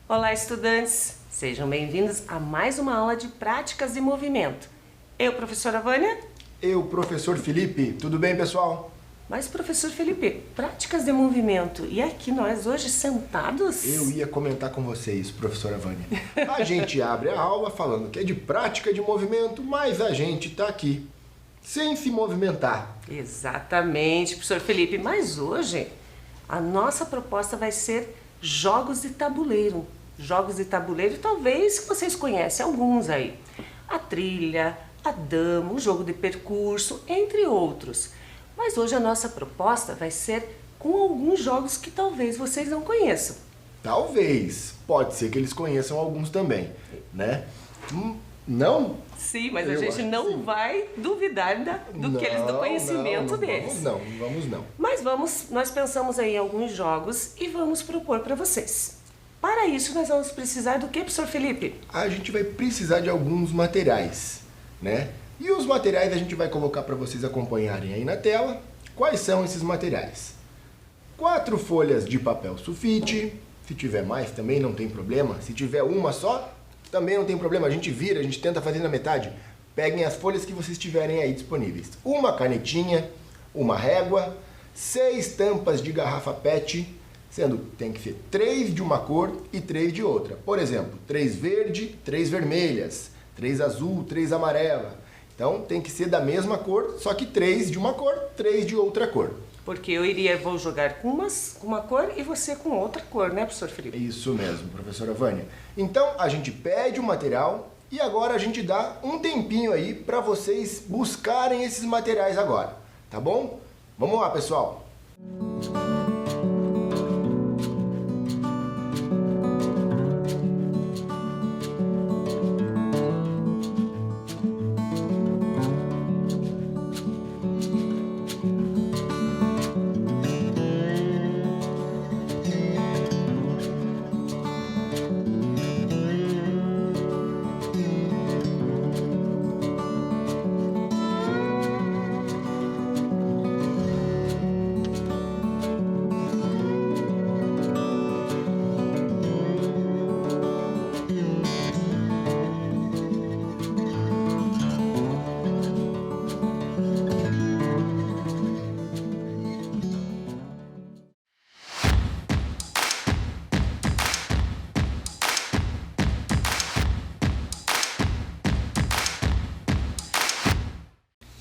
Olá, estudantes! Sejam bem-vindos a mais uma aula de práticas de movimento. Eu, professora Vânia. Eu, professor Felipe. Tudo bem, pessoal? Mas, professor Felipe, práticas de movimento, e aqui nós hoje sentados? Eu ia comentar com vocês, professora Vânia. A gente abre a aula falando que é de prática de movimento, mas a gente tá aqui sem se movimentar. Exatamente, professor Felipe, mas hoje a nossa proposta vai ser jogos de tabuleiro. Jogos de tabuleiro, talvez vocês conhecem alguns aí. A trilha, a dama, o jogo de percurso, entre outros. Mas hoje a nossa proposta vai ser com alguns jogos que talvez vocês não conheçam. Talvez. Pode ser que eles conheçam alguns também, né? Não? Sim, mas a gente não vai duvidar do conhecimento deles. Vamos não. Mas nós pensamos aí em alguns jogos e vamos propor para vocês. Para isso nós vamos precisar do que, professor Felipe? A gente vai precisar de alguns materiais, né? E os materiais a gente vai colocar para vocês acompanharem aí na tela. Quais são esses materiais? 4 folhas de papel sulfite. Se tiver mais também não tem problema. Se tiver uma só, também não tem problema. A gente vira, a gente tenta fazer na metade. Peguem as folhas que vocês tiverem aí disponíveis. Uma canetinha, uma régua, 6 tampas de garrafa PET, sendo tem que ser 3 de uma cor e 3 de outra. Por exemplo, 3 verde, 3 vermelhas, 3 azul, 3 amarela. Então tem que ser da mesma cor, só que 3 de uma cor, 3 de outra cor. Porque vou jogar com uma cor e você com outra cor, né, professor Felipe? Isso mesmo, professora Vânia. Então a gente pede o material e agora a gente dá um tempinho aí para vocês buscarem esses materiais agora, tá bom? Vamos lá, pessoal!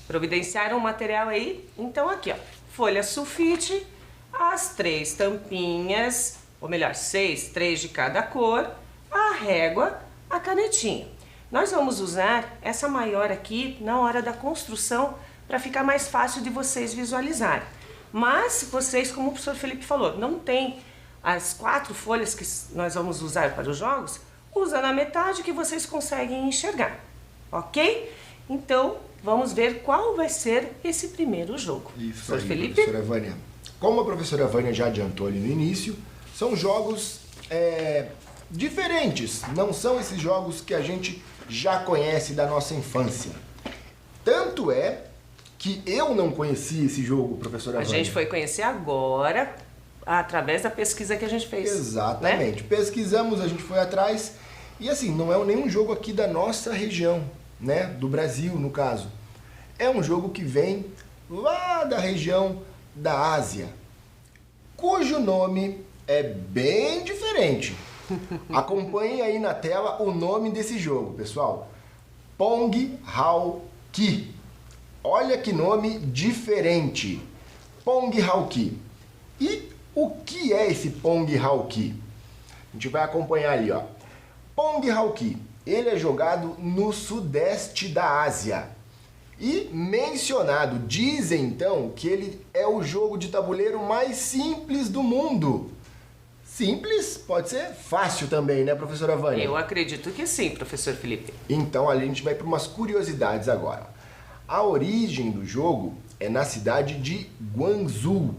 Providenciaram o material aí? Então aqui, ó, folha sulfite, as 3 tampinhas, ou melhor, 6, 3 de cada cor, a régua, a canetinha. Nós vamos usar essa maior aqui na hora da construção para ficar mais fácil de vocês visualizarem. Mas se vocês, como o professor Felipe falou, não tem as 4 folhas que nós vamos usar para os jogos, usa na metade que vocês conseguem enxergar, ok? Então, vamos ver qual vai ser esse primeiro jogo. Isso aí, Felipe? Professora Vânia. Como a professora Vânia já adiantou ali no início, são jogos diferentes. Não são esses jogos que a gente já conhece da nossa infância. Tanto é que eu não conhecia esse jogo, professora Vânia. A gente foi conhecer agora, através da pesquisa que a gente fez. Exatamente. Né? Pesquisamos, a gente foi atrás. E assim, não é nenhum jogo aqui da nossa região, né? Do Brasil, no caso. É um jogo que vem lá da região da Ásia, cujo nome é bem diferente. Acompanhem aí na tela o nome desse jogo, pessoal. Pong Hao Ki. Olha que nome diferente. Pong Hao Ki. E o que é esse Pong Hao Ki? A gente vai acompanhar ali, ó. Pong Hao Ki. Ele é jogado no sudeste da Ásia. E mencionado, dizem então que ele é o jogo de tabuleiro mais simples do mundo. Simples pode ser fácil também, né, professora Vânia? Eu acredito que sim, professor Felipe. Então a gente vai para umas curiosidades agora. A origem do jogo é na cidade de Guangzhou.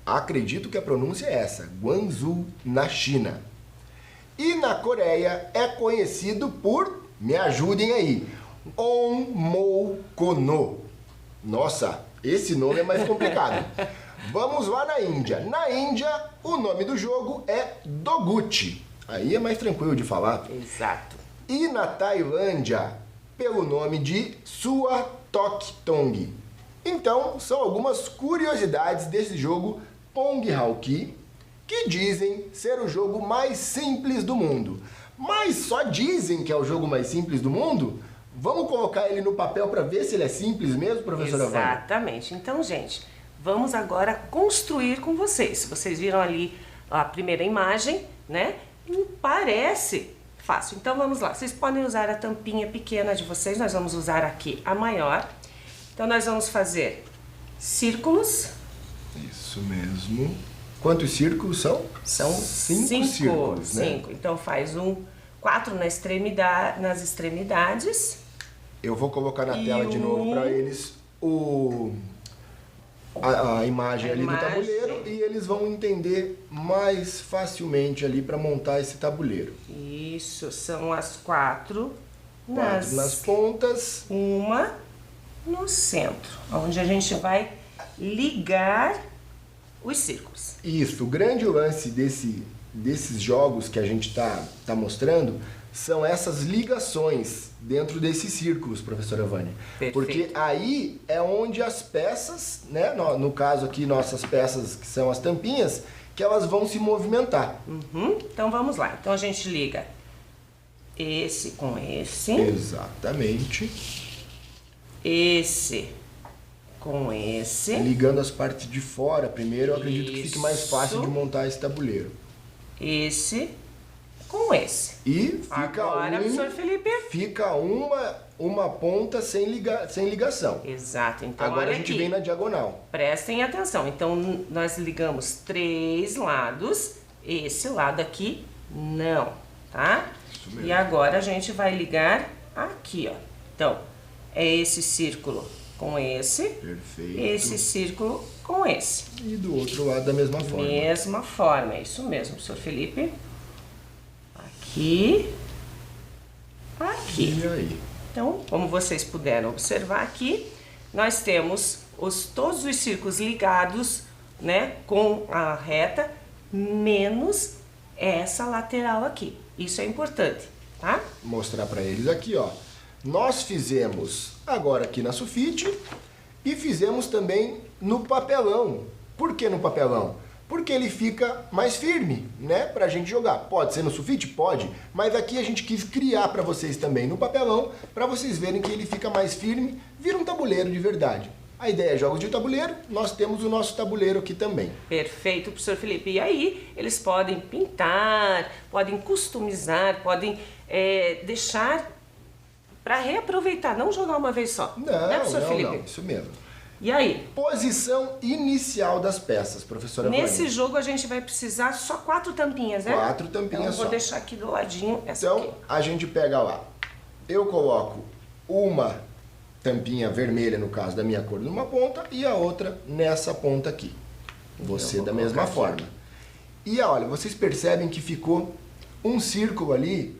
Acredito que a pronúncia é essa, Guangzhou, na China. E na Coreia é conhecido por, me ajudem aí, Onmoukono. Nossa, esse nome é mais complicado. Vamos lá na Índia. Na Índia, o nome do jogo é Doguchi. Aí é mais tranquilo de falar. Exato. E na Tailândia, pelo nome de Suatoktong. Então, são algumas curiosidades desse jogo Pong Hauki, que dizem ser o jogo mais simples do mundo. Mas só dizem que é o jogo mais simples do mundo? Vamos colocar ele no papel para ver se ele é simples mesmo, professora Vânia? Exatamente. Então, gente, vamos agora construir com vocês. Vocês viram ali a primeira imagem, né? E parece fácil. Então, vamos lá. Vocês podem usar a tampinha pequena de vocês. Nós vamos usar aqui a maior. Então, nós vamos fazer círculos. Isso mesmo. Quantos círculos são? São cinco círculos, né? 5. Então, faz 4 nas extremidades. Eu vou colocar na tela de novo para eles a imagem ali do tabuleiro e eles vão entender mais facilmente ali para montar esse tabuleiro. Isso, são as 4 nas pontas. Uma no centro, onde a gente vai ligar os círculos. Isso, o grande lance desses jogos que a gente tá mostrando são essas ligações dentro desses círculos, professora Vânia. Perfeito. Porque aí é onde as peças, né, no caso aqui nossas peças que são as tampinhas, que elas vão se movimentar. Então vamos lá, então a gente liga esse com esse. Exatamente. Esse com esse. Ligando as partes de fora primeiro, eu acredito que fique mais fácil de montar esse tabuleiro. Esse com esse. E fica agora, professor Felipe, fica uma ponta sem ligação. Exato. Então agora olha a gente aqui. vem na diagonal. Prestem atenção. Então nós ligamos 3 lados. Esse lado aqui não, tá? Isso mesmo. E agora a gente vai ligar aqui, ó. Então, é esse círculo com esse. Perfeito. Esse círculo com esse. E do outro lado da mesma forma. Mesma forma, é isso mesmo, professor Felipe. Aqui. Aqui. E aí? Então, como vocês puderam observar aqui, nós temos todos os círculos ligados, né, com a reta, menos essa lateral aqui. Isso é importante, tá? Vou mostrar para eles aqui, ó. Nós fizemos agora aqui na sulfite e fizemos também no papelão. Por que no papelão? Porque ele fica mais firme, né, pra gente jogar. Pode ser no sulfite? Pode, mas aqui a gente quis criar para vocês também no papelão, para vocês verem que ele fica mais firme, vira um tabuleiro de verdade. A ideia é jogos de tabuleiro, nós temos o nosso tabuleiro aqui também. Perfeito, professor Felipe. E aí, eles podem pintar, podem customizar, podem deixar para reaproveitar, não jogar uma vez só. Não, né, professor Felipe? não, isso mesmo. E aí? Posição inicial das peças, professora Nesse Vânia. jogo a gente vai precisar só 4 tampinhas, né? 4 tampinhas então, eu vou só. deixar aqui do ladinho essa Então, aqui. a gente pega lá. Eu coloco uma tampinha vermelha, no caso da minha cor, numa ponta e a outra nessa ponta aqui. Você da mesma forma. E olha, vocês percebem que ficou um círculo ali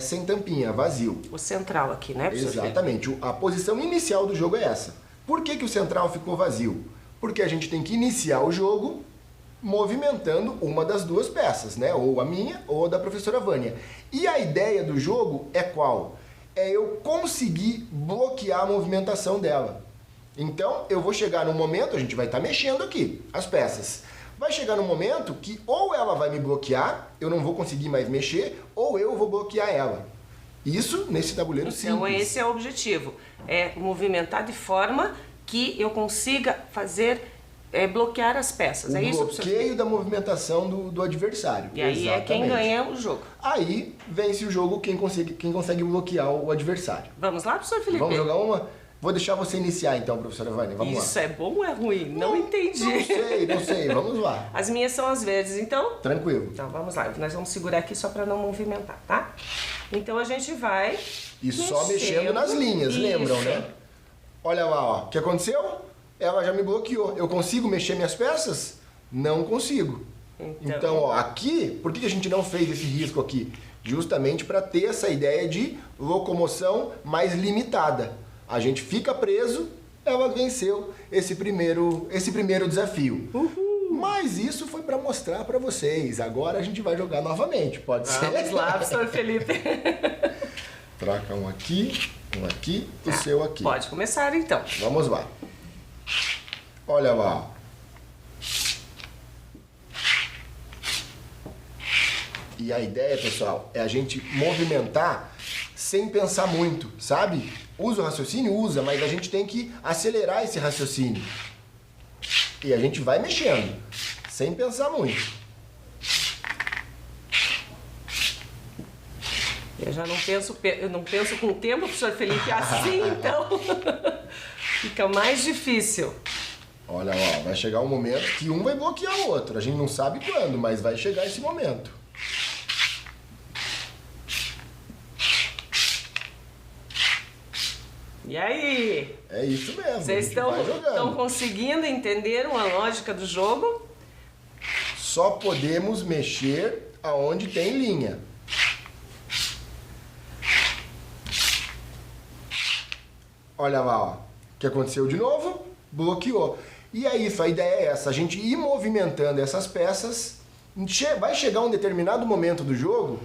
sem tampinha, vazio. O central aqui, né, professor Felipe? Exatamente. A posição inicial do jogo é essa. Por que o central ficou vazio? Porque a gente tem que iniciar o jogo movimentando uma das duas peças, né? Ou a minha ou a da professora Vânia. E a ideia do jogo é qual? É eu conseguir bloquear a movimentação dela. Então, eu vou chegar num momento, a gente vai estar mexendo aqui, as peças. Vai chegar num momento que ou ela vai me bloquear, eu não vou conseguir mais mexer, ou eu vou bloquear ela. Isso nesse tabuleiro simples. Então, esse é o objetivo. É movimentar de forma que eu consiga fazer, bloquear as peças. O é isso, professor? bloqueio da movimentação do adversário. E aí é quem ganha o jogo. Aí vence o jogo quem consegue bloquear o adversário. Vamos lá, professor Felipe? Vamos jogar uma? Vou deixar você iniciar então, professora Vânia. Vamos lá. Isso é bom ou é ruim? Não entendi. Não sei. Vamos lá. As minhas são as verdes, então? Tranquilo. Então, vamos lá. Nós vamos segurar aqui só para não movimentar, tá? Então, a gente vai... E só mexendo nas linhas, lembram, né? Olha lá, ó. O que aconteceu? Ela já me bloqueou. Eu consigo mexer minhas peças? Não consigo. Então, ó, aqui, por que a gente não fez esse risco aqui? Justamente para ter essa ideia de locomoção mais limitada. A gente fica preso, ela venceu esse primeiro desafio. Uhul. Mas isso foi para mostrar para vocês. Agora a gente vai jogar novamente, pode ser? Vamos lá, professor Felipe. Troca um aqui, o seu aqui. Pode começar então. Vamos lá. Olha lá. E a ideia, pessoal, é a gente movimentar sem pensar muito, sabe? Usa o raciocínio? Usa, mas a gente tem que acelerar esse raciocínio. E a gente vai mexendo, sem pensar muito. Eu não penso com o tempo, professor Felipe, assim então fica mais difícil. Olha lá, vai chegar um momento que um vai bloquear o outro. A gente não sabe quando, mas vai chegar esse momento. E aí? É isso mesmo. Vocês estão conseguindo entender uma lógica do jogo? Só podemos mexer aonde tem linha. Olha lá, ó. O que aconteceu de novo? Bloqueou. E é isso, a ideia é essa, a gente ir movimentando essas peças. Vai chegar um determinado momento do jogo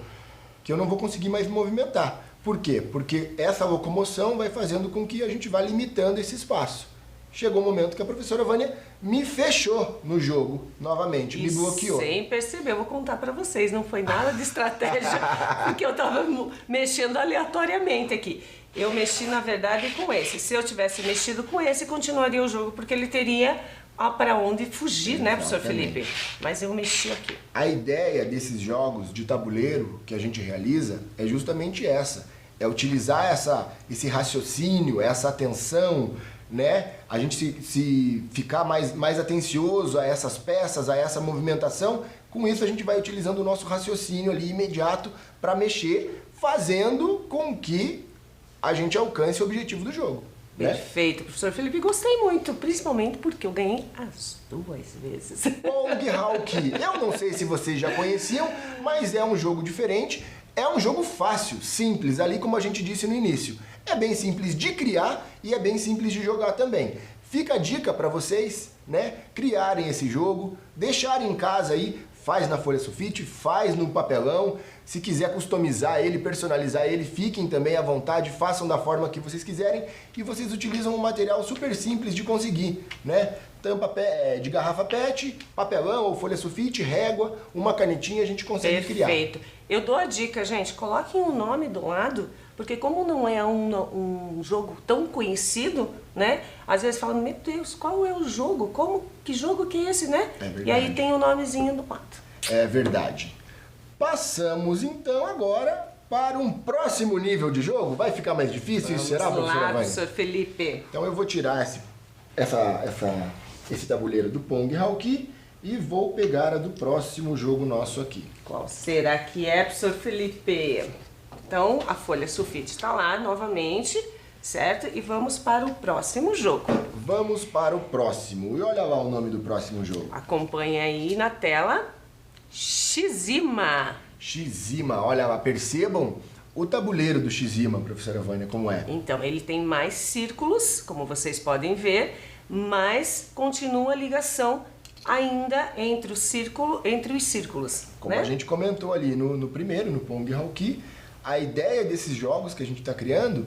que eu não vou conseguir mais movimentar. Por quê? Porque essa locomoção vai fazendo com que a gente vá limitando esse espaço. Chegou o momento que a professora Vânia me fechou no jogo novamente, me bloqueou. Sem perceber, eu vou contar pra vocês, não foi nada de estratégia, porque eu tava mexendo aleatoriamente aqui. Eu mexi, na verdade, com esse. Se eu tivesse mexido com esse, continuaria o jogo, porque ele teria para onde fugir, né, professor Felipe? Mas eu mexi aqui. A ideia desses jogos de tabuleiro que a gente realiza é justamente essa. É utilizar esse raciocínio, essa atenção, né? A gente se ficar mais atencioso a essas peças, a essa movimentação. Com isso a gente vai utilizando o nosso raciocínio ali imediato para mexer, fazendo com que a gente alcance o objetivo do jogo. Perfeito, professor Felipe, gostei muito, principalmente porque eu ganhei as 2 vezes. Pong Hawk, eu não sei se vocês já conheciam, mas é um jogo diferente, é um jogo fácil, simples, ali como a gente disse no início. É bem simples de criar e é bem simples de jogar também. Fica a dica para vocês, né, criarem esse jogo, deixarem em casa aí, faz na folha sulfite, faz no papelão. Se quiser customizar ele, personalizar ele, fiquem também à vontade, façam da forma que vocês quiserem e vocês utilizam um material super simples de conseguir, né? Tampa de garrafa PET, papelão ou folha sulfite, régua, uma canetinha, a gente consegue criar. Perfeito. Eu dou a dica, gente, coloquem um nome do lado, porque como não é um jogo tão conhecido, né? Às vezes falam, meu Deus, qual é o jogo? Que jogo que é esse, né? É verdade. E aí tem o nomezinho do lado. É verdade. Passamos então agora para um próximo nível de jogo. Vai ficar mais difícil? Isso será, professora Vânia? Professor Felipe. Então eu vou tirar esse tabuleiro do Pong Hawk e vou pegar a do próximo jogo nosso aqui. Qual será que é, professor Felipe? Então, a folha sulfite está lá novamente, certo? E vamos para o próximo jogo. Vamos para o próximo. E olha lá o nome do próximo jogo. Acompanhe aí na tela. Shizima. Shizima, olha lá, percebam o tabuleiro do Shizima, professora Vânia, como é? Então, ele tem mais círculos, como vocês podem ver, mas continua a ligação ainda entre os círculos. Como né? a gente comentou ali no primeiro, no Pong Hawk, a ideia desses jogos que a gente está criando,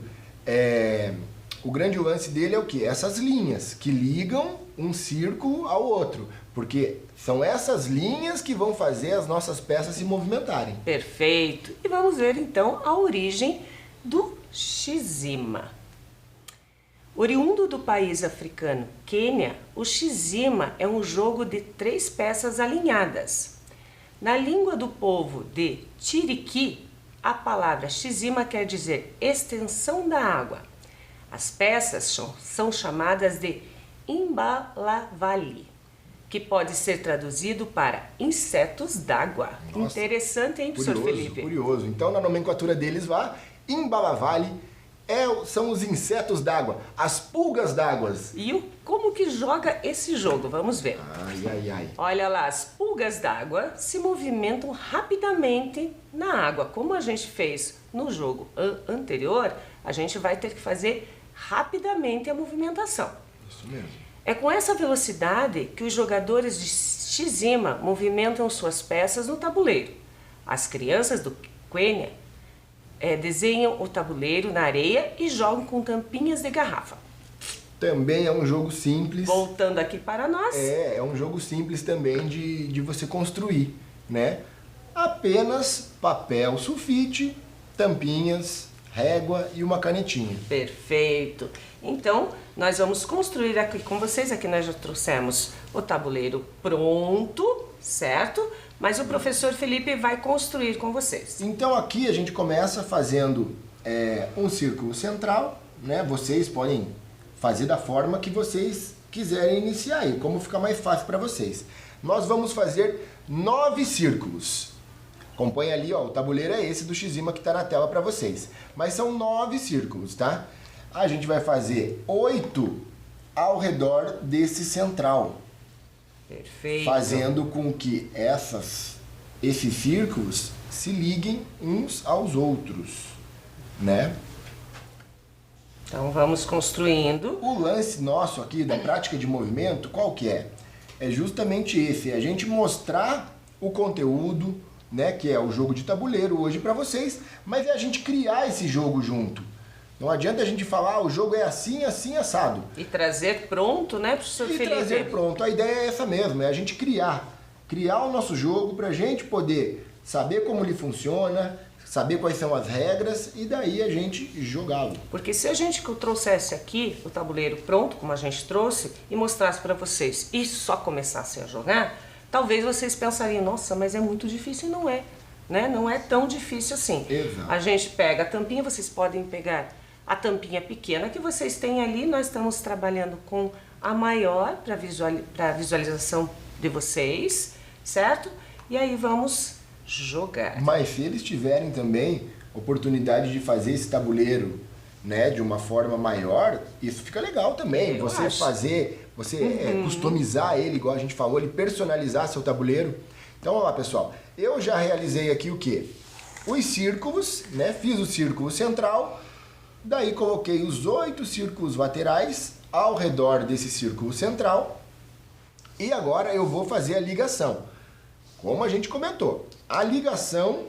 o grande lance dele é o quê? Essas linhas que ligam um círculo ao outro, porque são essas linhas que vão fazer as nossas peças se movimentarem. Perfeito. E vamos ver então a origem do Shizima. Oriundo do país africano Quênia, o Shizima é um jogo de 3 peças alinhadas. Na língua do povo de Chiriqui, a palavra Shizima quer dizer extensão da água. As peças são chamadas de Imbalavali, que pode ser traduzido para insetos d'água. Interessante, hein, professor Felipe? Curioso. Então, na nomenclatura deles lá, Imbalavali são os insetos d'água, as pulgas d'água. E como que joga esse jogo? Vamos ver. Ai, ai, ai. Olha lá, as pulgas d'água se movimentam rapidamente na água. Como a gente fez no jogo anterior, a gente vai ter que fazer rapidamente a movimentação. Isso mesmo. É com essa velocidade que os jogadores de Shizima movimentam suas peças no tabuleiro. As crianças do Quenya desenham o tabuleiro na areia e jogam com tampinhas de garrafa. Também é um jogo simples. Voltando aqui para nós. É um jogo simples também de você construir, né? Apenas papel sulfite, tampinhas, régua e uma canetinha. Perfeito. Então, nós vamos construir aqui com vocês. Aqui nós já trouxemos o tabuleiro pronto, certo? Mas o professor Felipe vai construir com vocês. Então aqui a gente começa fazendo um círculo central, né? Vocês podem fazer da forma que vocês quiserem iniciar aí, como fica mais fácil para vocês. Nós vamos fazer 9 círculos. Acompanha ali, ó, o tabuleiro é esse do Shizima que está na tela para vocês. Mas são 9 círculos, tá? A gente vai fazer 8 ao redor desse central. Perfeito. Fazendo com que esses círculos se liguem uns aos outros, né? Então vamos construindo. O lance nosso aqui da prática de movimento, qual que é? É justamente esse, é a gente mostrar o conteúdo, né, que é o jogo de tabuleiro hoje para vocês, mas é a gente criar esse jogo junto. Não adianta a gente falar, o jogo é assim, assim, assado. E trazer pronto, né, professor Felipe? E trazer pronto. A ideia é essa mesmo, é a gente criar o nosso jogo para a gente poder saber como ele funciona, saber quais são as regras e daí a gente jogá-lo. Porque se a gente trouxesse aqui o tabuleiro pronto, como a gente trouxe, e mostrasse para vocês e só começasse a jogar, talvez vocês pensariam, nossa, mas é muito difícil. E não é, né? Não é tão difícil assim. Exato. A gente pega a tampinha, vocês podem pegar a tampinha pequena que vocês têm ali. Nós estamos trabalhando com a maior para visualização de vocês, certo? E aí vamos jogar. Mas se eles tiverem também oportunidade de fazer esse tabuleiro, né, de uma forma maior, isso fica legal também. Eu Você acho. fazer, customizar ele, igual a gente falou, ele personalizar seu tabuleiro. Então, olha lá, pessoal. Eu já realizei aqui o quê? Os círculos, né? Fiz o círculo central, daí coloquei os 8 círculos laterais ao redor desse círculo central. E agora eu vou fazer a ligação. Como a gente comentou, a ligação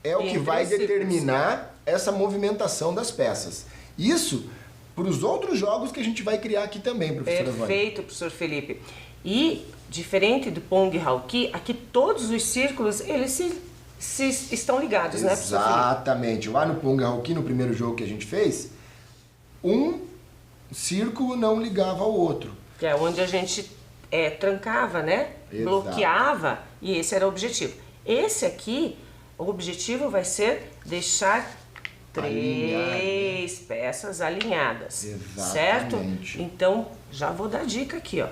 é o que vai determinar essa movimentação das peças. Isso para os outros jogos que a gente vai criar aqui também, professora Vânia. Perfeito, professor Felipe. E, diferente do Pong Hauki, aqui todos os círculos, eles estão ligados, né, professor Felipe? Exatamente. Lá no Pong Hauki, no primeiro jogo que a gente fez, um círculo não ligava ao outro. Que é onde a gente trancava, né? Exato. Bloqueava, e esse era o objetivo. Esse aqui, o objetivo vai ser deixar 3 peças alinhadas. Exatamente. Certo? Então, já vou dar dica aqui, ó.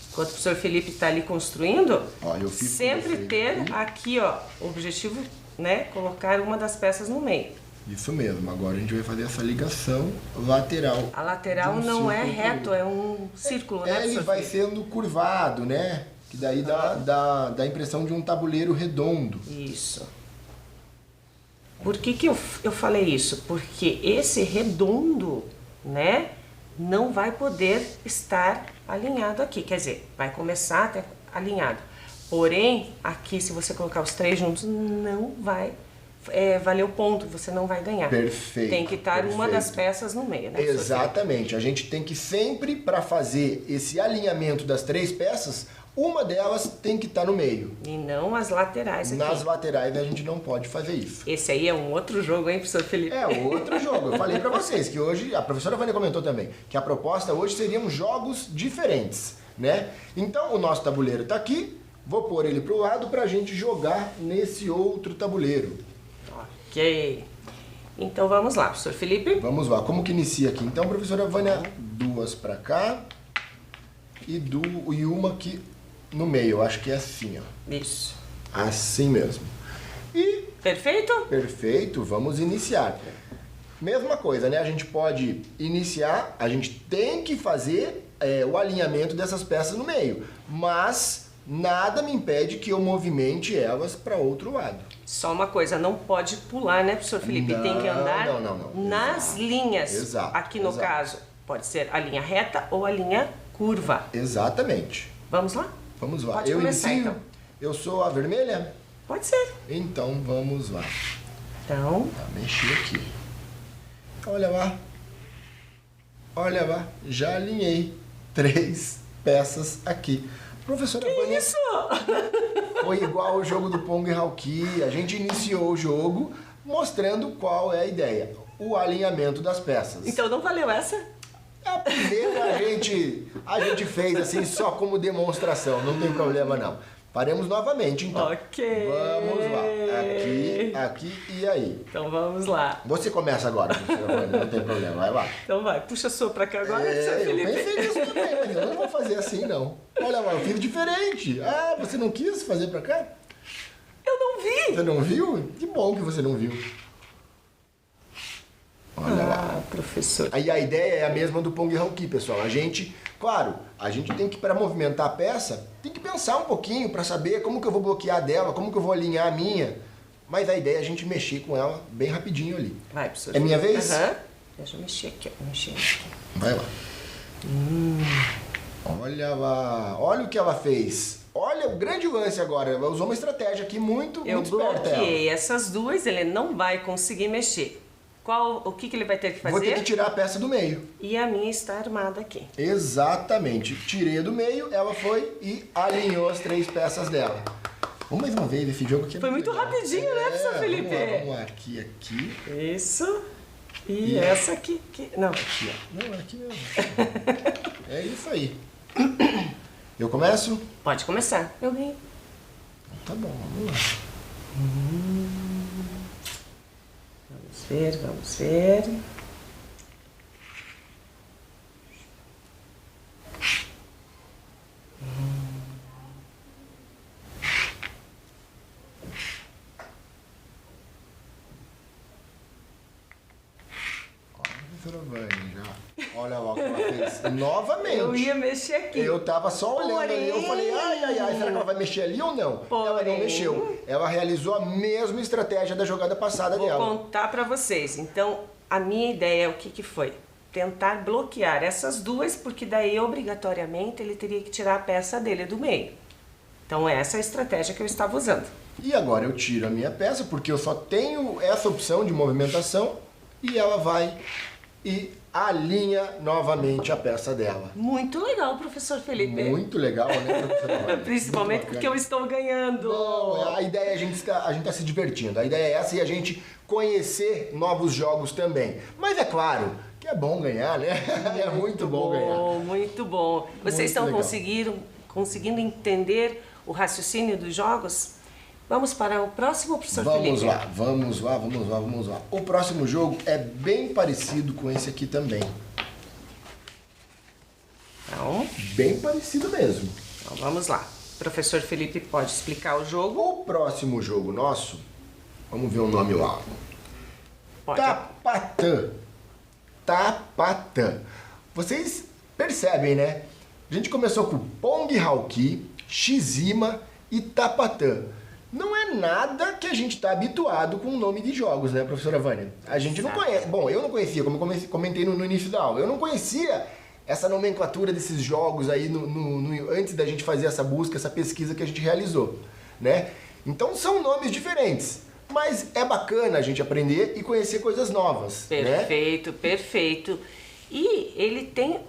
Enquanto o professor Felipe está ali construindo, Ó, eu fiz sempre ter aqui, ó, o objetivo, né? Colocar uma das peças no meio. Isso mesmo. Agora a gente vai fazer essa ligação lateral. A lateral de um não é círculo reto, é um círculo, né, Ele professor vai Felipe? sendo curvado, né? Que daí dá a impressão de um tabuleiro redondo. Isso. Por que eu falei isso? Porque esse redondo, né, não vai poder estar alinhado aqui. Quer dizer, vai começar até alinhado. Porém, aqui, se você colocar os 3 juntos, não vai valer o ponto, você não vai ganhar. Perfeito. Tem que estar uma das perfeito. peças no meio, né, professor Felipe? Exatamente. A gente tem que sempre, para fazer esse alinhamento das 3 peças, uma delas tem que estar no meio. E não as laterais aqui. Nas laterais a gente não pode fazer isso. Esse aí é um outro jogo, hein, professor Felipe? É outro jogo. Eu falei pra vocês que hoje, a professora Vânia comentou também, que a proposta hoje seriam jogos diferentes, né? Então o nosso tabuleiro tá aqui, vou pôr ele pro lado pra gente jogar nesse outro tabuleiro. Ok. Então vamos lá, professor Felipe. Vamos lá, como que inicia aqui? Então, professora Vânia, 2 pra cá e uma aqui no meio. Eu acho que é assim, ó. Isso. Assim mesmo. E Perfeito? perfeito, vamos iniciar. Mesma coisa, né? A gente pode iniciar, a gente tem que fazer o alinhamento dessas peças no meio, mas nada me impede que eu movimente elas para outro lado. Só uma coisa, não pode pular, né, professor Felipe? Tem que andar não. nas linhas. Exato, Aqui no exato. caso, pode ser a linha reta ou a linha curva. Exatamente. Vamos lá? Vamos lá. Pode Eu começar, inicio? então. Eu sou a vermelha? Pode ser. Então vamos lá. Então, Mexi aqui. Olha lá. Olha lá. Já alinhei 3 peças aqui. Professora Vânia, isso! foi igual o jogo do Pong Hauki. A gente iniciou o jogo mostrando qual é a ideia. O alinhamento das peças. Então não valeu essa? A primeira a gente fez assim só como demonstração, não tem problema não. Faremos novamente então. Ok. Vamos lá. Aqui, aqui e aí. Então vamos lá. Você começa agora, professora Vânia, não tem problema, vai lá. Então vai, puxa a sua pra cá agora, professor Eu Felipe. pensei nisso também, mas eu não vou fazer assim não. Olha lá, eu fiz diferente. Ah, você não quis fazer pra cá? Eu não vi! Você não viu? Que bom que você não viu. Olha lá. Professor. Aí a ideia é a mesma do Pong Hauki, pessoal. A gente, claro, a gente tem que, para movimentar a peça, tem que pensar um pouquinho para saber como que eu vou bloquear dela, como que eu vou alinhar a minha. Mas a ideia é a gente mexer com ela bem rapidinho ali. Vai, professor. É minha vez? Aham. Deixa eu mexer aqui, ó. Mexer aqui. Vai lá. Olha lá. Olha o que ela fez. Olha o grande lance agora. Ela usou uma estratégia aqui muito Eu esperta. bloqueei essas duas, ele não vai conseguir mexer. O que ele vai ter que fazer? Vou ter que tirar a peça do meio. E a minha está armada aqui. Exatamente. Tirei do meio, ela foi e alinhou as 3 peças dela. Vamos mais uma vez esse jogo aqui. Foi muito rapidinho, né, professor Felipe? Vamos lá, aqui, aqui. Isso. E essa aqui. Não. Aqui, ó. Não, aqui mesmo. É isso aí. Eu começo? Pode começar. Eu ganhei. Tá bom, vamos lá. Vamos ver, vamos ver. Professora Vânia, já. Olha lá o que ela fez. Novamente. Eu ia mexer aqui. Eu tava só olhando ali, eu falei, ai, ai, ai, será que ela vai mexer ali ou não? Ela não mexeu. Ela realizou a mesma estratégia da jogada passada dela. Vou contar pra vocês. Então, a minha ideia, o que que foi? Tentar bloquear essas duas, porque daí, obrigatoriamente, ele teria que tirar a peça dele do meio. Então, essa é a estratégia que eu estava usando. E agora eu tiro a minha peça, porque eu só tenho essa opção de movimentação, e ela vai e alinha novamente a peça dela. Muito legal, professor Felipe. Muito legal, né, professora Vânia? Principalmente Muito porque eu bacana. estou ganhando. Não, a ideia é a gente tá se divertindo. A ideia é essa e a gente conhecer novos jogos também. Mas é claro que é bom ganhar, né? É muito bom ganhar. Muito bom. Vocês Muito estão legal. conseguindo entender o raciocínio dos jogos? Vamos para o próximo, professor Felipe? Vamos lá, vamos lá, vamos lá, vamos lá. O próximo jogo é bem parecido com esse aqui também. Então, Bem parecido mesmo. vamos lá. O professor Felipe pode explicar o jogo? O próximo jogo nosso, vamos ver o nome lá. Pode. Tapatã. Tapatã. Vocês percebem, né? A gente começou com Pong Hauki, Shizima e Tapatã. Não é nada que a gente está habituado com o nome de jogos, né, professora Vânia? A gente não conhece. Bom, eu não conhecia, como eu comentei no início da aula. Eu não conhecia essa nomenclatura desses jogos aí antes da gente fazer essa busca, essa pesquisa que a gente realizou, né? Então são nomes diferentes. Mas é bacana a gente aprender e conhecer coisas novas. Perfeito, perfeito. E ele tem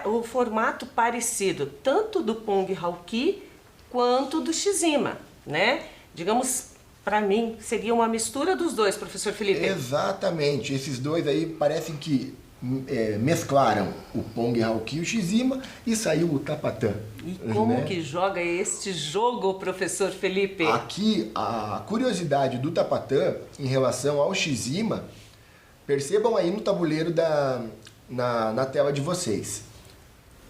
o formato parecido, tanto do Pong Hauki quanto do Shizima, né? Digamos, para mim, seria uma mistura dos dois, professor Felipe. Exatamente. Esses dois aí parecem que mesclaram o Pong Hauki e o Shizima e saiu o Tapatã. E como que joga este jogo, professor Felipe? Aqui, a curiosidade do Tapatã em relação ao Shizima, percebam aí no tabuleiro na tela de vocês.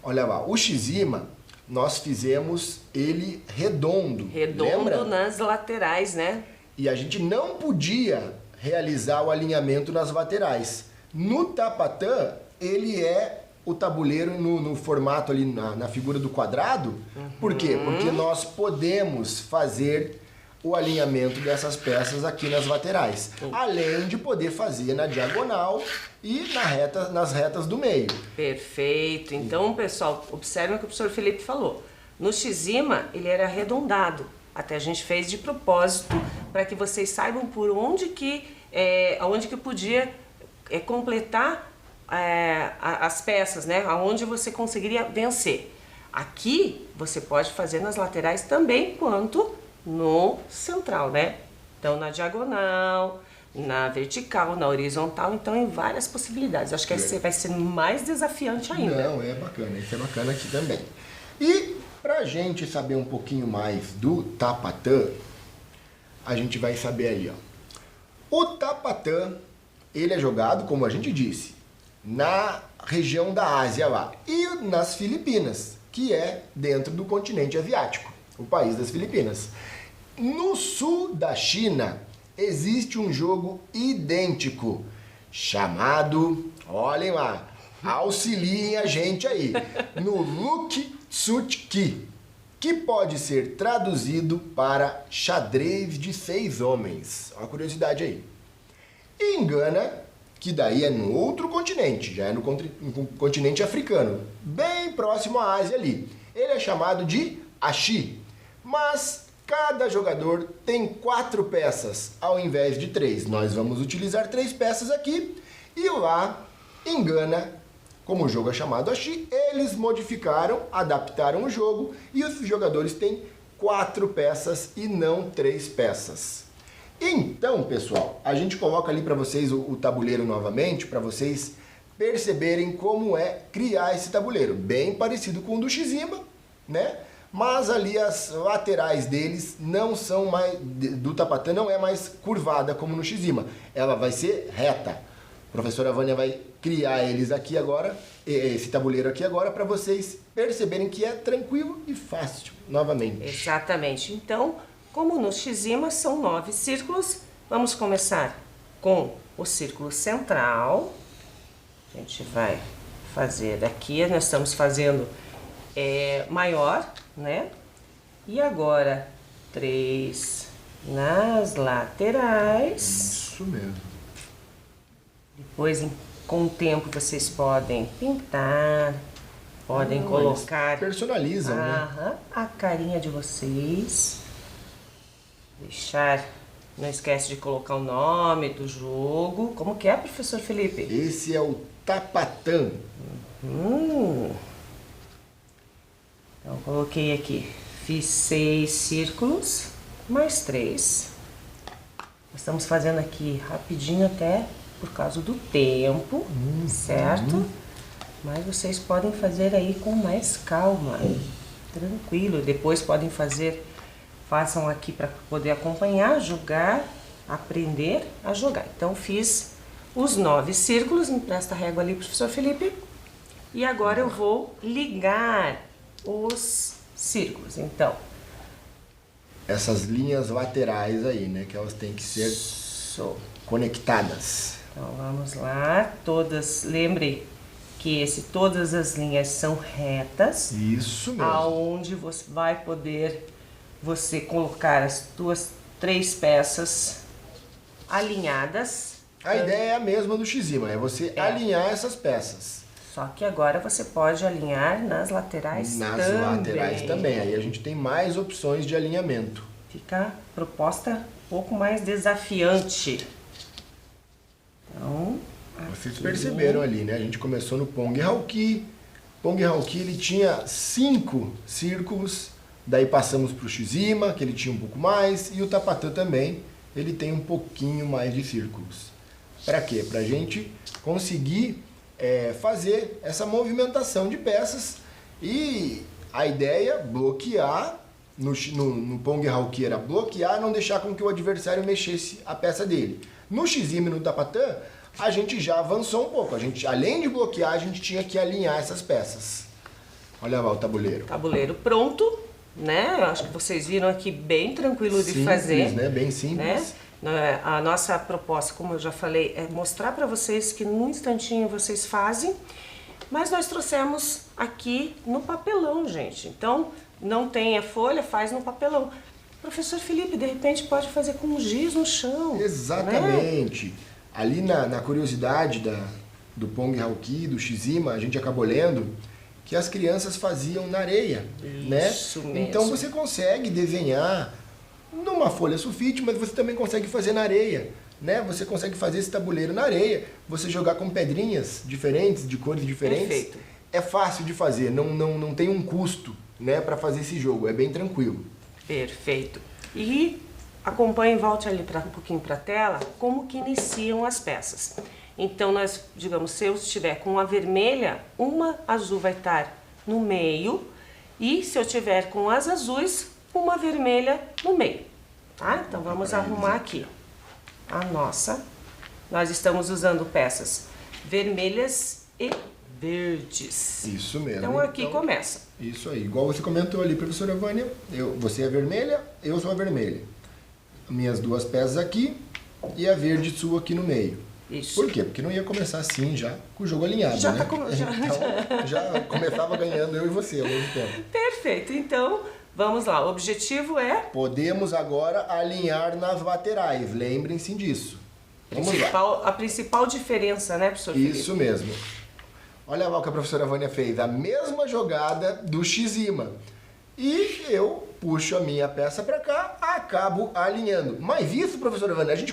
Olha lá, o Shizima, nós fizemos ele redondo. Redondo lembra? nas laterais, né? E a gente não podia realizar o alinhamento nas laterais. No Tapatã, ele é o tabuleiro no formato ali, na figura do quadrado. Por quê? Porque nós podemos fazer o alinhamento dessas peças aqui nas laterais. Além de poder fazer na diagonal e nas retas do meio. Perfeito. Então, pessoal, observem o que o professor Felipe falou. No Shizima, ele era arredondado. Até a gente fez de propósito para que vocês saibam por onde que podia completar as peças, né? Aonde você conseguiria vencer. Aqui você pode fazer nas laterais também, quanto no central, né? Então na diagonal, na vertical, na horizontal, então em várias possibilidades. Acho que esse vai ser mais desafiante ainda. Não, é bacana, isso é bacana aqui também. E pra gente saber um pouquinho mais do tapatã, a gente vai saber ali, ó. O tapatã, ele é jogado, como a gente disse, na região da Ásia lá e nas Filipinas, que é dentro do continente asiático, o país das Filipinas. No sul da China existe um jogo idêntico chamado, olhem lá, auxiliem a gente aí, no Luk Sut Ki, que pode ser traduzido para xadrez de 6 homens. Olha a curiosidade aí. E em Gana, que daí é no outro continente, já é no continente africano, bem próximo à Ásia ali. Ele é chamado de Ashi, mas cada jogador tem 4 peças ao invés de 3. Nós vamos utilizar 3 peças aqui e lá em Gana, como o jogo é chamado Ashi, eles modificaram, adaptaram o jogo e os jogadores têm 4 peças e não 3 peças. Então, pessoal, a gente coloca ali para vocês o tabuleiro novamente, para vocês perceberem como é criar esse tabuleiro. Bem parecido com o do Shizima, né? Mas ali as laterais deles não são mais, do tapatã não é mais curvada como no Shizima. Ela vai ser reta. A professora Vânia vai criar eles aqui agora, esse tabuleiro aqui agora, para vocês perceberem que é tranquilo e fácil, novamente. Exatamente. Então, como no Shizima são 9 círculos, vamos começar com o círculo central. A gente vai fazer aqui, nós estamos fazendo maior, né? E agora 3 nas laterais. Isso mesmo. Depois, com o tempo, vocês podem pintar, podem colocar... Personalizam, né? A carinha de vocês. Deixar... Não esquece de colocar o nome do jogo. Como que é, professor Felipe? Esse é o tapatã. Então, coloquei aqui. Fiz 6 círculos, mais 3. Estamos fazendo aqui rapidinho até por causa do tempo, certo? Mas vocês podem fazer aí com mais calma, tranquilo. Depois podem façam aqui para poder acompanhar, jogar, aprender a jogar. Então fiz os 9 círculos, me presta a régua ali, professor Felipe. E agora eu vou ligar os círculos, então. Essas linhas laterais aí, né, que elas têm que ser conectadas. Então vamos lá, lembre que todas as linhas são retas. Isso mesmo. Aonde você vai poder colocar as tuas 3 peças alinhadas. A ideia é a mesma do Shizima, é você alinhar essas peças. Só que agora você pode alinhar nas laterais também. Nas laterais também, aí a gente tem mais opções de alinhamento. Fica a proposta um pouco mais desafiante. Então, vocês perceberam ali, né? A gente começou no Pong Hauki. Pong Hauki ele tinha 5 círculos, daí passamos para o Shizima, que ele tinha um pouco mais, e o tapatã também, ele tem um pouquinho mais de círculos. Para quê? Para a gente conseguir fazer essa movimentação de peças e a ideia bloquear, no Pong Hauki era bloquear, não deixar com que o adversário mexesse a peça dele. No Shizima e no tapatã, a gente já avançou um pouco. A gente, além de bloquear, a gente tinha que alinhar essas peças. Olha lá o tabuleiro. Tabuleiro pronto, né? Eu acho que vocês viram aqui bem tranquilo de simples, fazer. Né? Bem simples. Né? A nossa proposta, como eu já falei, é mostrar para vocês que num instantinho vocês fazem, mas nós trouxemos aqui no papelão, gente. Então, não tem a folha, faz no papelão. Professor Felipe, de repente pode fazer com giz no chão. Exatamente. Né? Ali na curiosidade do Pong Hauki, do Shizima, a gente acabou lendo que as crianças faziam na areia, Isso né? mesmo. Então você consegue desenhar numa folha sulfite, mas você também consegue fazer na areia, né? Você consegue fazer esse tabuleiro na areia, você jogar com pedrinhas diferentes, de cores diferentes. Perfeito. É fácil de fazer, não tem um custo, né, para fazer esse jogo, é bem tranquilo. Perfeito. E acompanhe e volte ali um pouquinho para a tela como que iniciam as peças. Então, nós, digamos, se eu estiver com uma vermelha, uma azul vai estar no meio, e se eu tiver com as azuis, uma vermelha no meio, tá? Então, vamos arrumar aqui a nossa. Nós estamos usando peças vermelhas e verdes. Isso mesmo. Então, aqui começa. Isso aí. Igual você comentou ali, professora Vânia, você é vermelha, eu sou a vermelha. Minhas duas peças aqui e a verde sua aqui no meio. Isso. Por quê? Porque não ia começar assim já, com o jogo alinhado, Já né? tá Então, já começava ganhando eu e você ao mesmo tempo. Perfeito. Então, vamos lá. O objetivo é... Podemos agora alinhar nas laterais, lembrem-se disso. Vamos lá. A principal diferença, né, professor Felipe? Isso mesmo. Olha lá o que a professora Vânia fez, a mesma jogada do X-Ima. E eu puxo a minha peça para cá, acabo alinhando. Mas isso, professora Vânia, a gente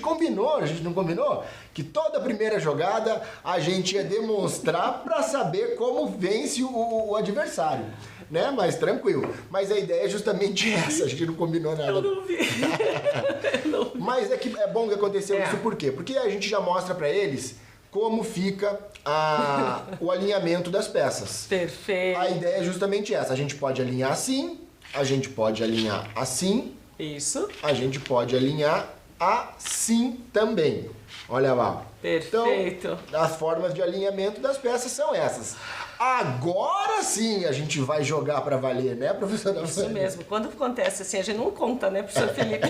não combinou? Que toda primeira jogada a gente ia demonstrar para saber como vence o adversário. Né? Mas tranquilo. Mas a ideia é justamente essa, a gente não combinou nada. Eu não vi. Mas é bom que aconteceu isso, por quê? Porque a gente já mostra para eles como fica o alinhamento das peças. Perfeito. A ideia é justamente essa. A gente pode alinhar assim, a gente pode alinhar assim, Isso. a gente pode alinhar assim também. Olha lá. Perfeito. Então, as formas de alinhamento das peças são essas. Agora sim a gente vai jogar para valer, né, professora? Isso mesmo. Quando acontece assim, a gente não conta, né, professor Felipe?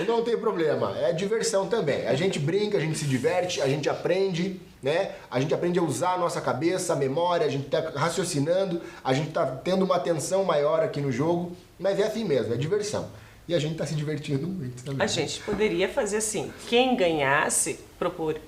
Não tem problema, é diversão também. A gente brinca, a gente se diverte, a gente aprende, né? A gente aprende a usar a nossa cabeça, a memória, a gente tá raciocinando, a gente tá tendo uma atenção maior aqui no jogo, mas é assim mesmo, é diversão. E a gente tá se divertindo muito também. A gente poderia fazer assim, quem ganhasse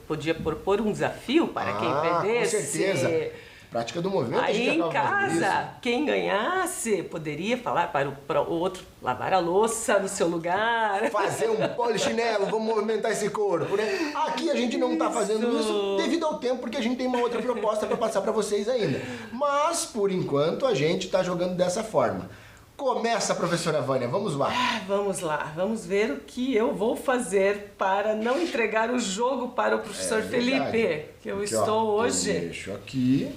podia propor um desafio para quem perdesse. Com certeza. Prática do movimento. a Aí gente em acaba fazendo casa, isso. quem ganhasse poderia falar para o outro lavar a louça no seu lugar. Fazer um polichinelo, vamos movimentar esse corpo, né? Aqui a gente não tá fazendo isso devido ao tempo, porque a gente tem uma outra proposta para passar para vocês ainda. Mas, por enquanto, a gente tá jogando dessa forma. Começa, professora Vânia, vamos lá. Vamos lá, vamos ver o que eu vou fazer para não entregar o jogo para o professor Felipe, que eu Aqui, estou ó, hoje. Eu mexo aqui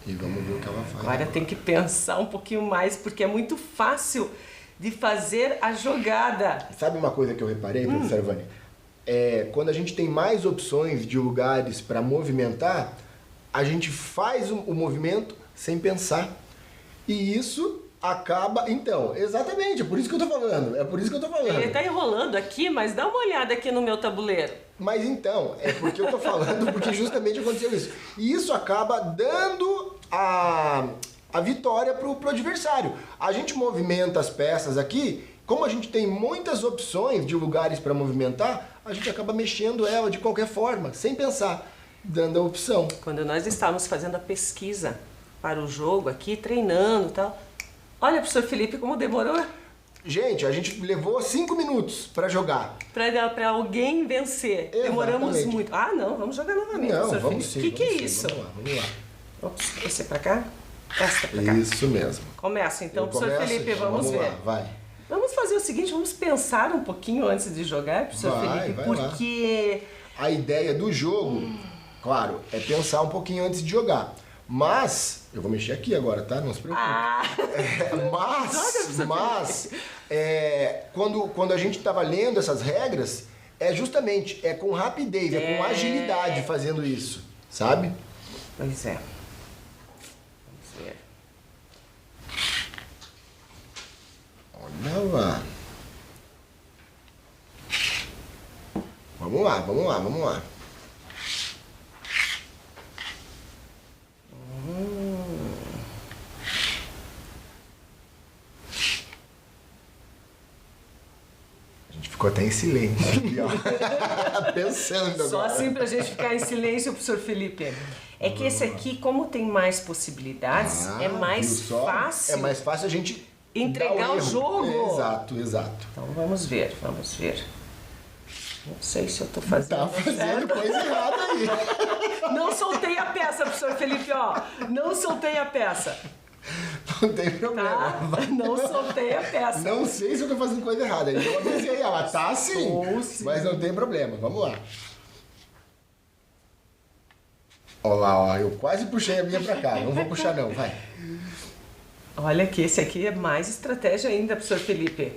e vamos ver o que ela faz. Agora tem que pensar um pouquinho mais, porque é muito fácil de fazer a jogada. Sabe uma coisa que eu reparei, professora Vânia? Quando a gente tem mais opções de lugares para movimentar, a gente faz o movimento sem pensar. E isso acaba... Então, exatamente, é por isso que eu tô falando. É por isso que eu tô falando. Ele tá enrolando aqui, mas dá uma olhada aqui no meu tabuleiro. Mas então, é porque eu tô falando, porque justamente aconteceu isso. E isso acaba dando a vitória pro adversário. A gente movimenta as peças aqui, como a gente tem muitas opções de lugares para movimentar, a gente acaba mexendo ela de qualquer forma, sem pensar, dando a opção. Quando nós estávamos fazendo a pesquisa para o jogo aqui, treinando e tal, olha, professor Felipe, como demorou Gente, a gente levou 5 minutos para jogar. para alguém vencer. Exatamente. Demoramos muito. Ah, não, vamos jogar novamente, Não, professor vamos Felipe. sim. Que é vamos sim, isso? Vamos lá. Ops, esse pra cá? Essa pra cá. Isso mesmo. Começa então, Eu professor começo? Felipe, Então, vamos ver. lá, vai. Vamos fazer o seguinte, vamos pensar um pouquinho antes de jogar, professor Felipe, vai porque... A ideia do jogo, claro, é pensar um pouquinho antes de jogar. Mas, eu vou mexer aqui agora, tá? Não se preocupe. Quando a gente estava lendo essas regras, justamente com rapidez, com agilidade fazendo isso, sabe? Pois é. Vamos ver. Olha lá. Vamos lá. A gente ficou até em silêncio aqui, ó. Pensando agora. Só assim pra gente ficar em silêncio, professor Felipe. É que esse aqui, como tem mais possibilidades, é mais fácil. É mais fácil a gente entregar o jogo. Exato, exato. Então vamos ver, vamos ver. Não sei se eu tô fazendo. Tá fazendo coisa errada aí. Não soltei a peça, professor Felipe, ó. Não soltei a peça. Não tem problema. Tá? Não soltei a peça. Não sei se eu tô fazendo coisa errada. Eu avisei ela, tá sim. Mas não tem problema. Vamos lá. Olha lá, ó. Eu quase puxei a minha pra cá. Não vou puxar não, vai. Olha que esse aqui é mais estratégia ainda, professor Felipe.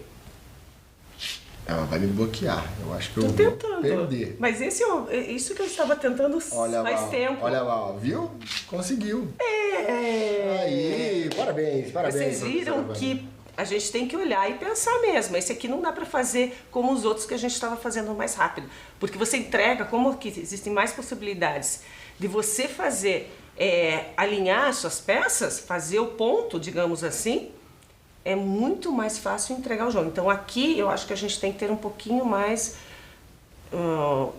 Ela vai me bloquear. Eu acho que eu vou tentando perder. Mas isso que eu estava tentando faz tempo. Olha lá, ó. Viu? Conseguiu. É. Aí, parabéns, parabéns. Vocês viram que a gente tem que olhar e pensar mesmo. Esse aqui não dá para fazer como os outros que a gente estava fazendo mais rápido. Porque você entrega, como que existem mais possibilidades de você fazer, alinhar as suas peças, fazer o ponto, digamos assim, é muito mais fácil entregar o jogo. Então aqui eu acho que a gente tem que ter um pouquinho mais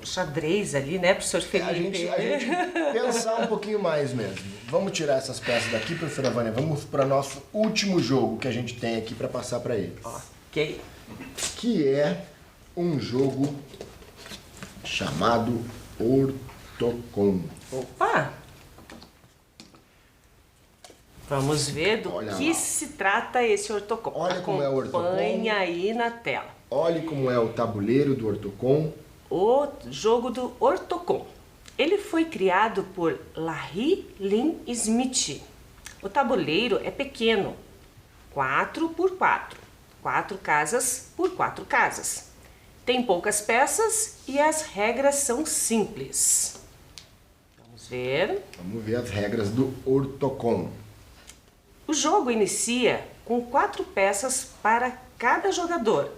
xadrez ali, né, professor Felipe? A gente pensar um pouquinho mais mesmo. Vamos tirar essas peças daqui, professora Vânia. Vamos para nosso último jogo que a gente tem aqui para passar para eles. Ok. Que é um jogo chamado Ortocon. Opa! Vamos ver do Olha que lá. se trata esse Ortocon. Olha como é o Ortocon. Acompanha aí na tela. Olhe como é o tabuleiro do Ortocon. O jogo do Ortocon. Ele foi criado por Larry Lynn Smith. O tabuleiro é pequeno, 4 por 4, 4 casas por 4 casas. Tem poucas peças e as regras são simples. Vamos ver. Vamos ver as regras do Ortocon. O jogo inicia com 4 peças para cada jogador,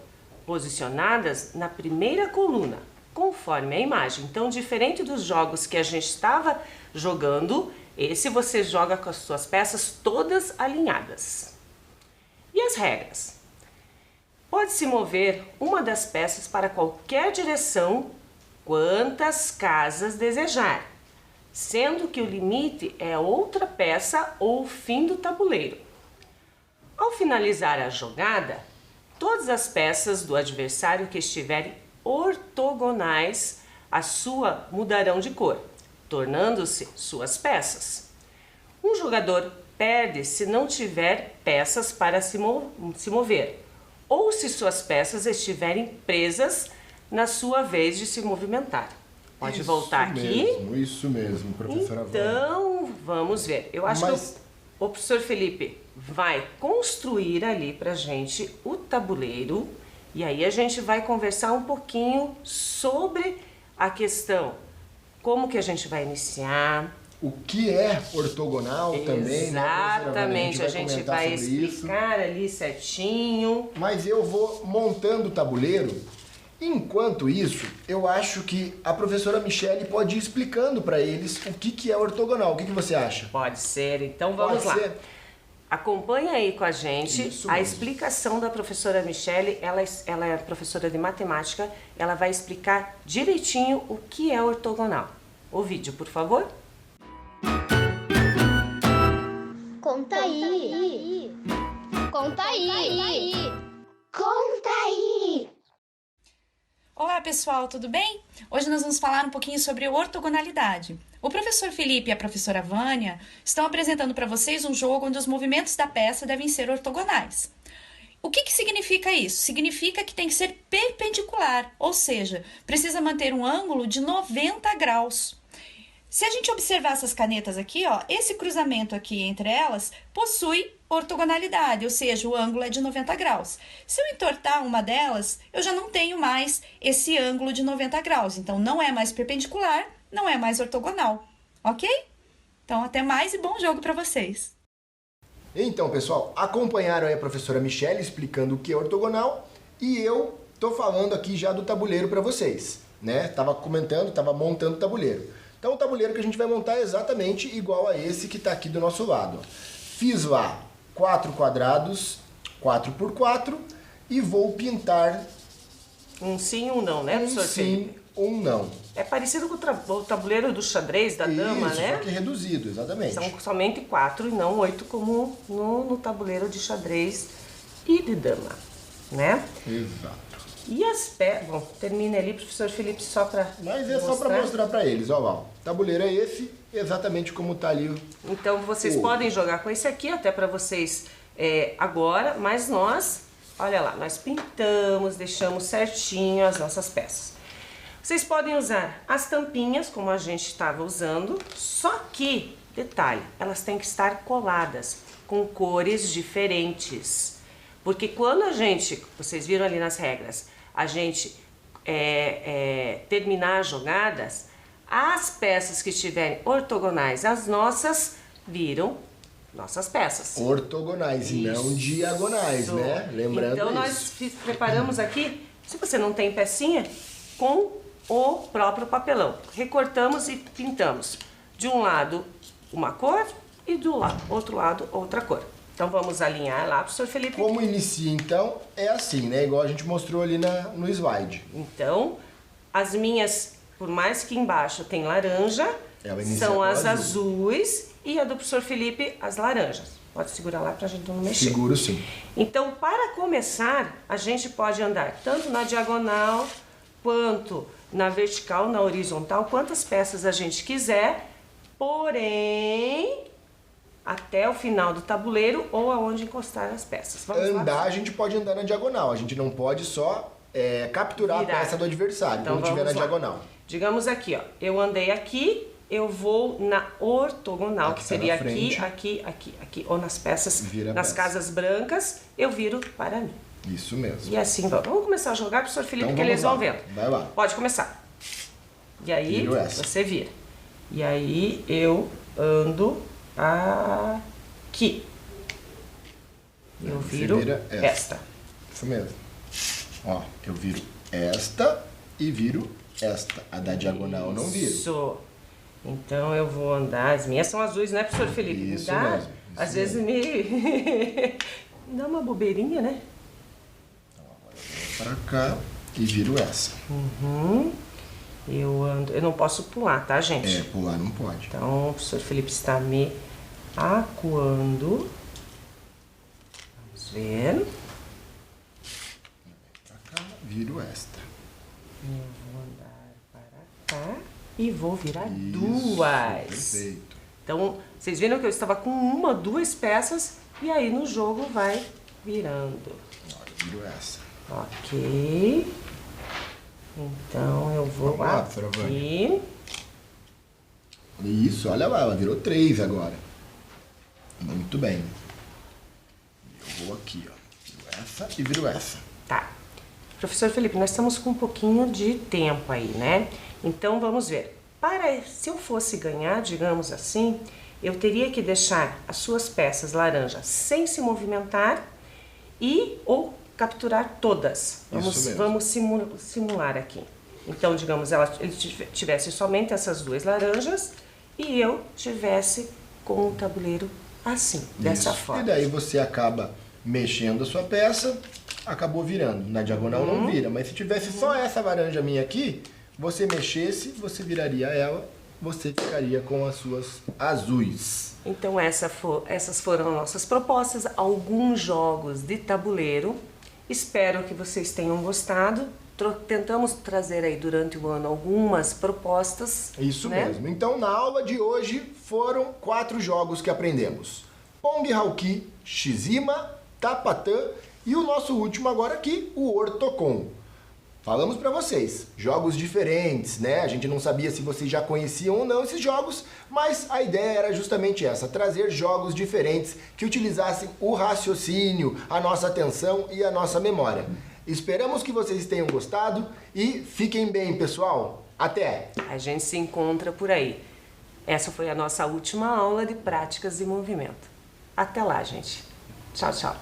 posicionadas na primeira coluna, conforme a imagem. Então, diferente dos jogos que a gente estava jogando, esse você joga com as suas peças todas alinhadas. E as regras? Pode-se mover uma das peças para qualquer direção, quantas casas desejar, sendo que o limite é outra peça ou o fim do tabuleiro. Ao finalizar a jogada, todas as peças do adversário que estiverem ortogonais à sua mudarão de cor, tornando-se suas peças. Um jogador perde se não tiver peças para se mover, ou se suas peças estiverem presas na sua vez de se movimentar. Pode voltar aqui. Isso mesmo, professora Vânia. Então, vamos ver. Eu acho que o professor Felipe vai construir ali pra gente o tabuleiro e aí a gente vai conversar um pouquinho sobre a questão, como que a gente vai iniciar. O que é ortogonal também, né, Exatamente, a gente vai explicar ali certinho. Mas eu vou montando o tabuleiro. Enquanto isso, eu acho que a professora Michele pode ir explicando para eles o que é ortogonal. O que você acha? Pode ser, então vamos lá. Acompanha aí com a gente a explicação da professora Michele. Ela é professora de matemática. Ela vai explicar direitinho o que é ortogonal. O vídeo, por favor. Conta aí. Conta aí. Conta aí. Olá pessoal, tudo bem? Hoje nós vamos falar um pouquinho sobre ortogonalidade. O professor Felipe e a professora Vânia estão apresentando para vocês um jogo onde os movimentos da peça devem ser ortogonais. O que significa isso? Significa que tem que ser perpendicular, ou seja, precisa manter um ângulo de 90 graus. Se a gente observar essas canetas aqui, ó, esse cruzamento aqui entre elas possui ortogonalidade, ou seja, o ângulo é de 90 graus. Se eu entortar uma delas, eu já não tenho mais esse ângulo de 90 graus. Então, não é mais perpendicular, não é mais ortogonal, ok? Então, até mais e bom jogo para vocês. Então, pessoal, acompanharam aí a professora Michele explicando o que é ortogonal e eu tô falando aqui já do tabuleiro para vocês, né? Tava comentando, tava montando o tabuleiro. Então, o tabuleiro que a gente vai montar é exatamente igual a esse que está aqui do nosso lado. Fiz lá 4 quadrados, 4 por 4, e vou pintar Um sim e um não, né, professor Felipe? Sim, um não. É parecido com o tabuleiro do xadrez da dama, Isso, né? só que reduzido, exatamente. São somente 4 e não 8 como no tabuleiro de xadrez e de dama, né? Exato. E as peças... Bom, termina ali, professor Felipe, só para Mas é só para mostrar para eles, ó, ó. O tabuleiro é esse, exatamente como tá ali. Então, vocês podem jogar com esse aqui, até para vocês agora, mas nós, olha lá, nós pintamos, deixamos certinho as nossas peças. Vocês podem usar as tampinhas, como a gente estava usando, só que, detalhe, elas têm que estar coladas, com cores diferentes. Porque quando a gente, vocês viram ali nas regras, a gente terminar as jogadas, as peças que estiverem ortogonais às nossas viram nossas peças. Ortogonais e não diagonais, né? Lembrando então, nós preparamos aqui, se você não tem pecinha, com o próprio papelão. Recortamos e pintamos. De um lado, uma cor e do outro lado, outra cor. Então, vamos alinhar lá, professor Felipe. Como inicia, então, é assim, né? Igual a gente mostrou ali no slide. Então, as minhas, por mais que embaixo tem laranja, são as azuis e a do professor Felipe, as laranjas. Pode segurar lá pra gente não mexer. Seguro sim. Então, para começar, a gente pode andar tanto na diagonal, quanto na vertical, na horizontal, quantas peças a gente quiser, porém, até o final do tabuleiro ou aonde encostar as peças. Vamos andar, lá? a gente pode andar na diagonal, a gente não pode só capturar Virar. a peça do adversário, Então, quando estiver na vamos lá. diagonal. Digamos aqui, ó, eu andei aqui, eu vou na ortogonal, Aqui que tá seria na frente. aqui, ou nas peças, Vira a nas peça. casas brancas, eu viro para mim. Isso mesmo. E assim vamos. Vamos começar a jogar, professor Felipe, Então, que eles vamos vão lá. vendo. Vai lá. Pode começar. E aí, Viro essa. você vira. E aí, eu ando aqui. Eu Você viro vira esta. Isso mesmo. Ó, eu viro esta e viro esta. A da diagonal eu não viro. Isso. Então, eu vou andar... As minhas são azuis, né, professor Felipe? Isso Me dá, mesmo, isso às vezes me dá uma bobeirinha, né? Pra cá e viro essa. Eu ando... Eu não posso pular, tá, gente? Pular não pode. Então, o professor Felipe está me acuando. Vamos ver. Pra cá, viro esta. Eu vou andar para cá e vou virar Isso, duas. Perfeito. Então, vocês viram que eu estava com uma, duas peças e aí no jogo vai virando. Ó, eu viro essa. Ok. Então, eu vou Vamos lá, professora aqui. Isso, olha lá, ela virou 3 agora. Muito bem. Eu vou aqui, ó. Viro essa e viro essa. Tá. Professor Felipe, nós estamos com um pouquinho de tempo aí, né? Então, vamos ver. Se eu fosse ganhar, digamos assim, eu teria que deixar as suas peças laranjas sem se movimentar ou capturar todas. Isso Vamos simular aqui. Então, digamos, ele tivesse somente essas duas laranjas e eu tivesse com o tabuleiro assim, dessa Isso. forma. E daí você acaba mexendo a sua peça, acabou virando. Na diagonal não vira, mas se tivesse só essa laranja minha aqui, você mexesse, você viraria ela, você ficaria com as suas azuis. Então essas foram nossas propostas, alguns jogos de tabuleiro. Espero que vocês tenham gostado. Tentamos trazer aí durante o ano algumas propostas. Isso né? mesmo. Então na aula de hoje foram 4 jogos que aprendemos. Pong Hauki, Shizima, Tapatã e o nosso último agora aqui, o Ortocon. Falamos para vocês, jogos diferentes, né? A gente não sabia se vocês já conheciam ou não esses jogos, mas a ideia era justamente essa, trazer jogos diferentes que utilizassem o raciocínio, a nossa atenção e a nossa memória. Esperamos que vocês tenham gostado e fiquem bem, pessoal. Até! A gente se encontra por aí. Essa foi a nossa última aula de práticas de movimento. Até lá, gente. Tchau, tchau.